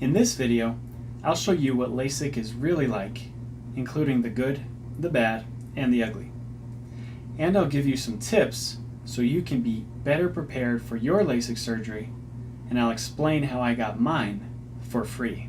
In this video, I'll show you what LASIK is really like, including the good, the bad, and the ugly. And I'll give you some tips so you can be better prepared for your LASIK surgery, and I'll explain how I got mine for free.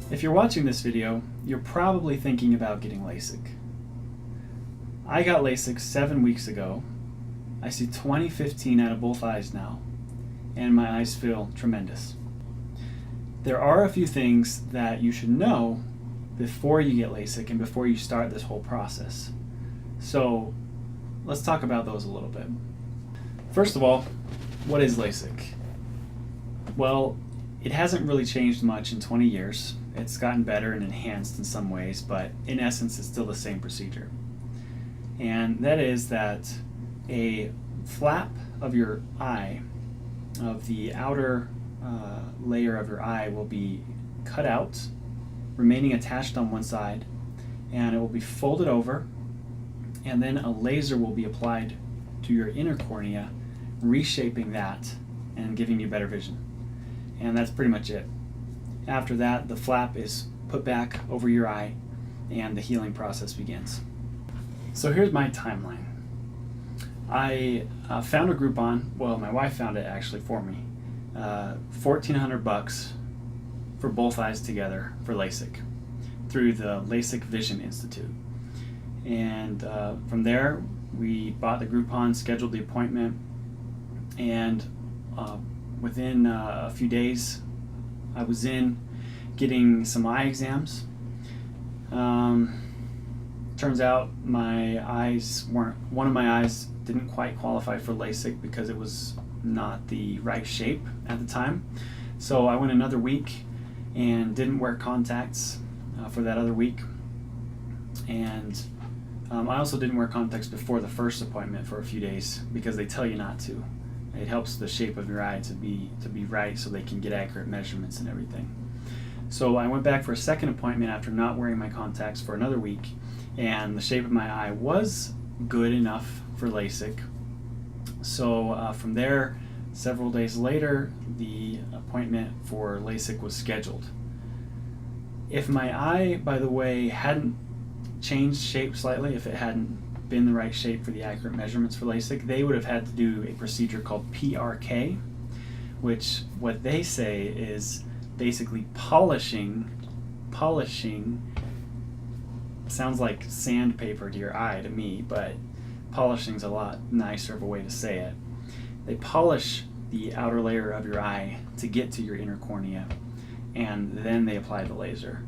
If you're watching this video, you're probably thinking about getting LASIK. I got LASIK 7 weeks ago. I see 20/15 out of both eyes now, and my eyes feel tremendous. There are a few things that you should know before you get LASIK and before you start this whole process. So let's talk about those a little bit. First of all, what is LASIK? Well, it hasn't really changed much in 20 years. It's gotten better and enhanced in some ways, but in essence it's still the same procedure. And that is that a flap of your eye, of the outer layer of your eye, will be cut out, remaining attached on one side, and it will be folded over, and then a laser will be applied to your inner cornea, reshaping that and giving you better vision. And that's pretty much it. After that, the flap is put back over your eye and the healing process begins. So here's my timeline. I found a Groupon. Well, my wife found it actually for me. $1,400 for both eyes together for LASIK through the LASIK Vision Institute. And from there, we bought the Groupon, scheduled the appointment, and within a few days, I was in getting some eye exams. Turns out my eyes one of my eyes didn't quite qualify for LASIK because it was not the right shape at the time. So I went another week and didn't wear contacts for that other week. And I also didn't wear contacts before the first appointment for a few days because they tell you not to. It helps the shape of your eye to be right so they can get accurate measurements and everything. So I went back for a second appointment after not wearing my contacts for another week, and the shape of my eye was good enough for LASIK. So from there, several days later, the appointment for LASIK was scheduled. If my eye, by the way, hadn't changed shape slightly, if it hadn't been the right shape for the accurate measurements for LASIK, they would have had to do a procedure called PRK, which what they say is basically polishing, sounds like sandpaper to your eye to me, but polishing's a lot nicer of a way to say it. They polish the outer layer of your eye to get to your inner cornea, and then they apply the laser.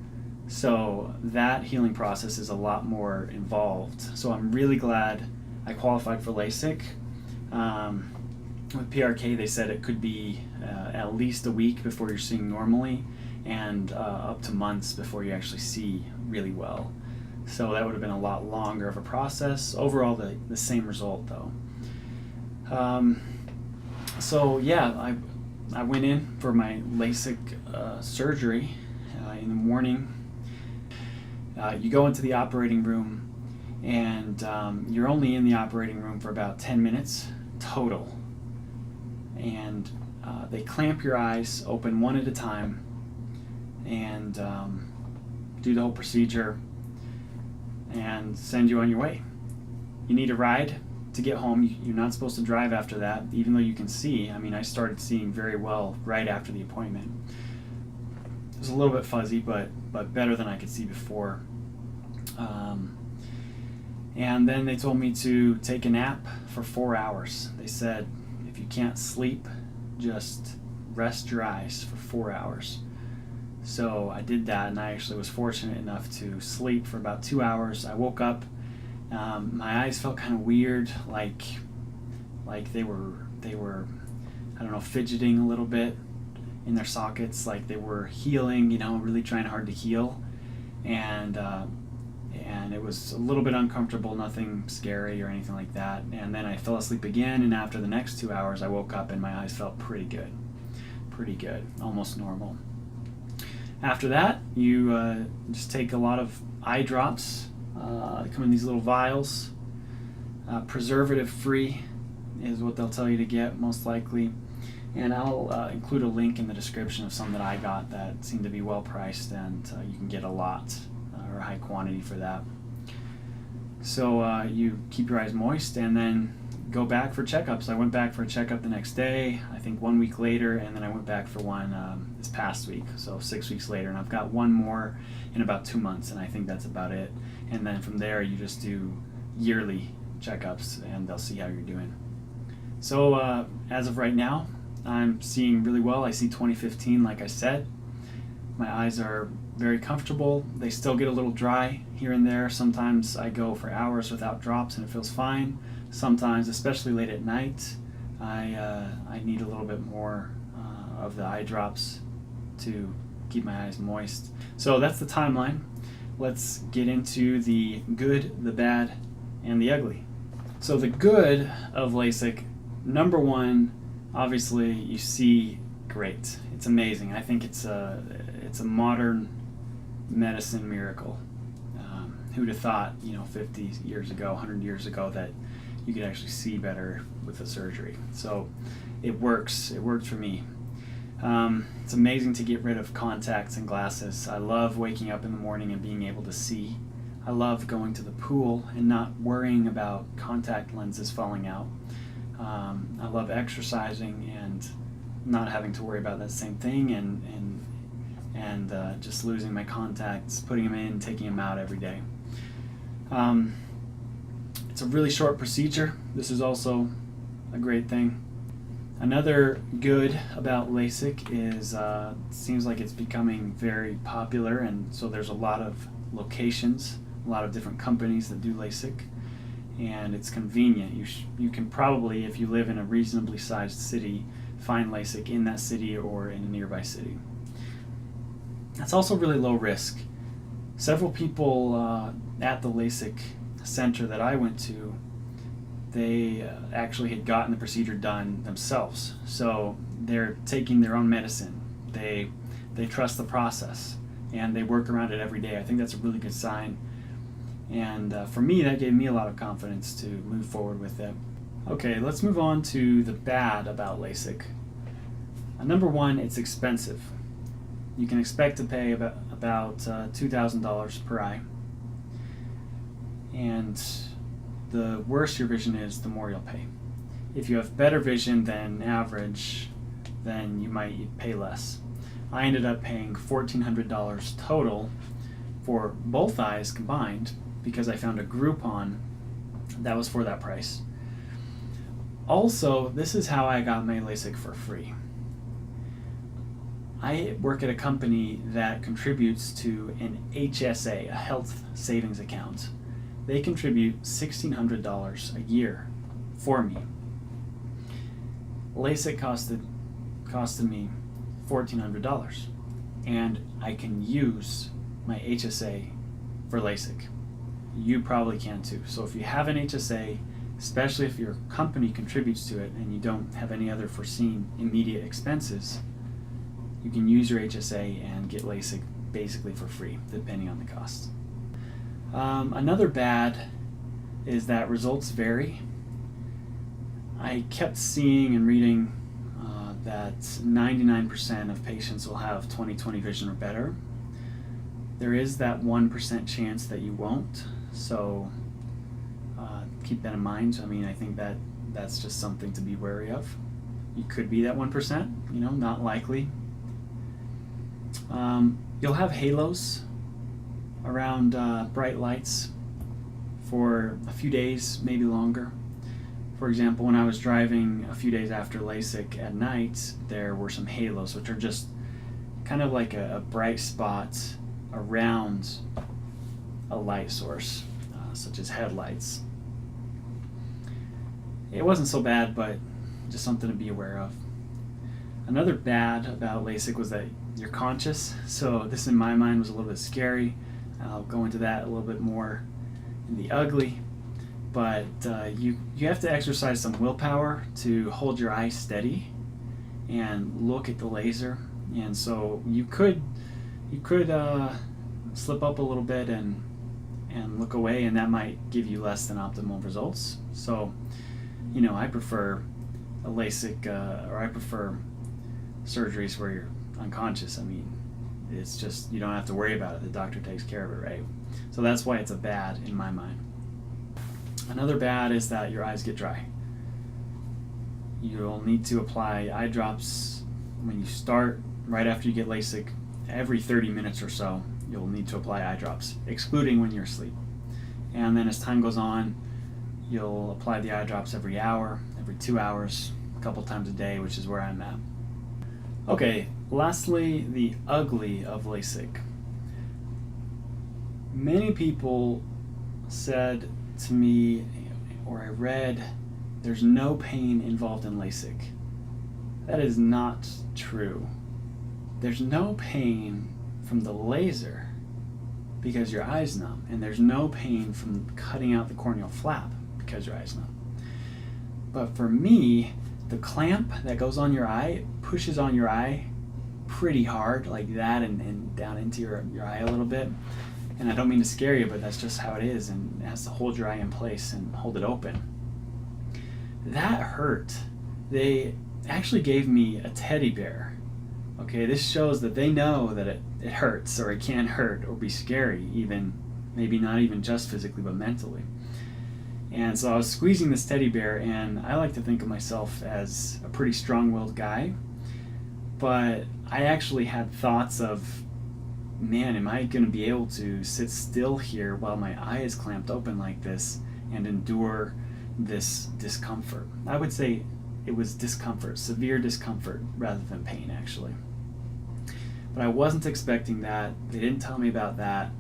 So that healing process is a lot more involved. So I'm really glad I qualified for LASIK. With PRK, they said it could be at least a week before you're seeing normally, and up to months before you actually see really well. So that would have been a lot longer of a process. Overall, the same result though. So yeah, I went in for my LASIK surgery in the morning. You go into the operating room, and you're only in the operating room for about 10 minutes total. And they clamp your eyes open one at a time and do the whole procedure and send you on your way. You need a ride to get home. You're not supposed to drive after that, even though you can see. I mean, I started seeing very well right after the appointment. It was a little bit fuzzy, but better than I could see before. And then they told me to take a nap for 4 hours. They said, if you can't sleep, just rest your eyes for 4 hours. So I did that, and I actually was fortunate enough to sleep for about 2 hours. I woke up, my eyes felt kind of weird, like they were I don't know, fidgeting a little bit in their sockets, like they were healing, really trying hard to heal. And it was a little bit uncomfortable, nothing scary or anything like that. And then I fell asleep again, and after the next 2 hours I woke up and my eyes felt pretty good, almost normal. After that, you just take a lot of eye drops. They come in these little vials. Preservative free is what they'll tell you to get, most likely. And I'll include a link in the description of some that I got that seem to be well priced, and you can get a lot or a high quantity for that. So you keep your eyes moist and then go back for checkups. I went back for a checkup the next day, I think 1 week later, and then I went back for one this past week, so 6 weeks later, and I've got one more in about 2 months, and I think that's about it. And then from there you just do yearly checkups and they'll see how you're doing. So as of right now, I'm seeing really well. I see 20/15 like I said. My eyes are very comfortable. They still get a little dry here and there. Sometimes I go for hours without drops and it feels fine. Sometimes, especially late at night, I need a little bit more of the eye drops to keep my eyes moist. So that's the timeline. Let's get into the good, the bad, and the ugly. So the good of LASIK, number one, obviously you see great. It's amazing. I think it's a modern medicine miracle. Who'd have thought, 50 years ago, 100 years ago, that you could actually see better with the surgery. So it works. It worked for me. It's amazing to get rid of contacts and glasses. I love waking up in the morning and being able to see. I love going to the pool and not worrying about contact lenses falling out. I love exercising and not having to worry about that same thing, and just losing my contacts, putting them in, taking them out every day. It's a really short procedure. This is also a great thing. Another good about LASIK is it seems like it's becoming very popular, and so there's a lot of locations, a lot of different companies that do LASIK, and it's convenient. You can probably, if you live in a reasonably sized city, find LASIK in that city or in a nearby city. It's also really low risk. Several people at the LASIK center that I went to, they actually had gotten the procedure done themselves. So they're taking their own medicine. They trust the process and they work around it every day. I think that's a really good sign. And for me, that gave me a lot of confidence to move forward with it. Okay, let's move on to the bad about LASIK. Number one, it's expensive. You can expect to pay about $2,000 per eye. And the worse your vision is, the more you'll pay. If you have better vision than average, then you might pay less. I ended up paying $1,400 total for both eyes combined because I found a Groupon that was for that price. Also, this is how I got my LASIK for free. I work at a company that contributes to an HSA, a health savings account. They contribute $1,600 a year for me. LASIK costed me $1,400, and I can use my HSA for LASIK. You probably can too. So if you have an HSA, especially if your company contributes to it and you don't have any other foreseen immediate expenses, you can use your HSA and get LASIK basically for free, depending on the cost. Another bad is that results vary. I kept seeing and reading that 99% of patients will have 20/20 vision or better. There is that 1% chance that you won't, so keep that in mind. I mean, I think that's just something to be wary of. You could be that 1%, not likely. You'll have halos around bright lights for a few days, maybe longer. For example, when I was driving a few days after LASIK at night, there were some halos, which are just kind of like a bright spot around a light source, such as headlights. It wasn't so bad, but just something to be aware of. Another bad about LASIK was that you're conscious, so this in my mind was a little bit scary. I'll go into that a little bit more in the ugly, but you have to exercise some willpower to hold your eye steady and look at the laser, and so you could you could slip up a little bit and look away, and that might give you less than optimal results. So, you know, I prefer a LASIK, or I prefer surgeries where you're unconscious. I mean, it's just, you don't have to worry about it. The doctor takes care of it, right? So that's why it's a bad in my mind. Another bad is that your eyes get dry. You'll need to apply eye drops when you start, right after you get LASIK. Every 30 minutes or so, you'll need to apply eye drops, excluding when you're asleep. And then as time goes on, you'll apply the eye drops every hour, every 2 hours, a couple times a day, which is where I'm at. Okay, lastly, the ugly of LASIK. Many people said to me, or I read, there's no pain involved in LASIK. That is not true. There's no pain from the laser because your eye's numb, and there's no pain from cutting out the corneal flap because your eye's numb. But for me, the clamp that goes on your eye pushes on your eye pretty hard, like that, and down into your eye a little bit. And I don't mean to scare you, but that's just how it is, and it has to hold your eye in place and hold it open. That hurt. They actually gave me a teddy bear. Okay, this shows that they know that it hurts, or it can hurt, or be scary, even, maybe not even just physically, but mentally. And so I was squeezing this teddy bear, and I like to think of myself as a pretty strong-willed guy, but I actually had thoughts of, man, am I going to be able to sit still here while my eye is clamped open like this and endure this discomfort? I would say it was discomfort, severe discomfort, rather than pain, actually. But I wasn't expecting that. They didn't tell me about that.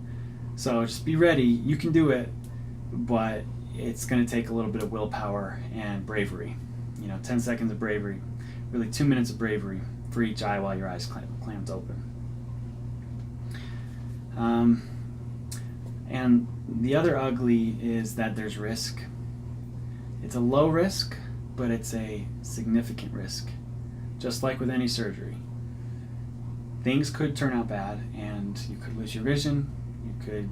So just be ready. You can do it, but it's going to take a little bit of willpower and bravery. 10 seconds of bravery, really 2 minutes of bravery for each eye while your eyes clamped open. And the other ugly is that there's risk. It's a low risk, but it's a significant risk. Just like with any surgery. Things could turn out bad, and you could lose your vision. You could,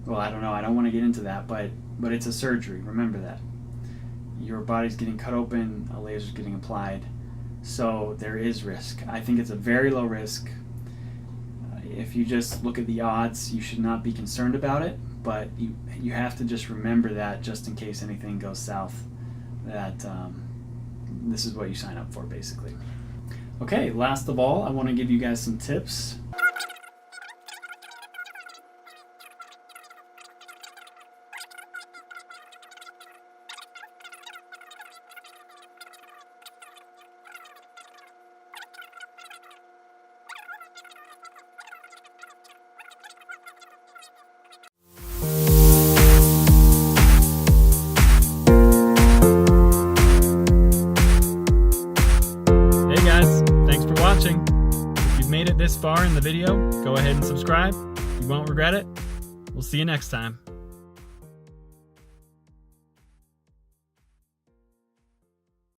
well, I don't know, I don't want to get into that, but it's a surgery. Remember that. Your body's getting cut open, a laser's getting applied, so there is risk. I think it's a very low risk. If you just look at the odds, you should not be concerned about it, but you have to just remember that, just in case anything goes south, that this is what you sign up for, basically. Okay, last of all, I want to give you guys some tips. If you've made it this far in the video, go ahead and subscribe. You won't regret it. We'll see you next time.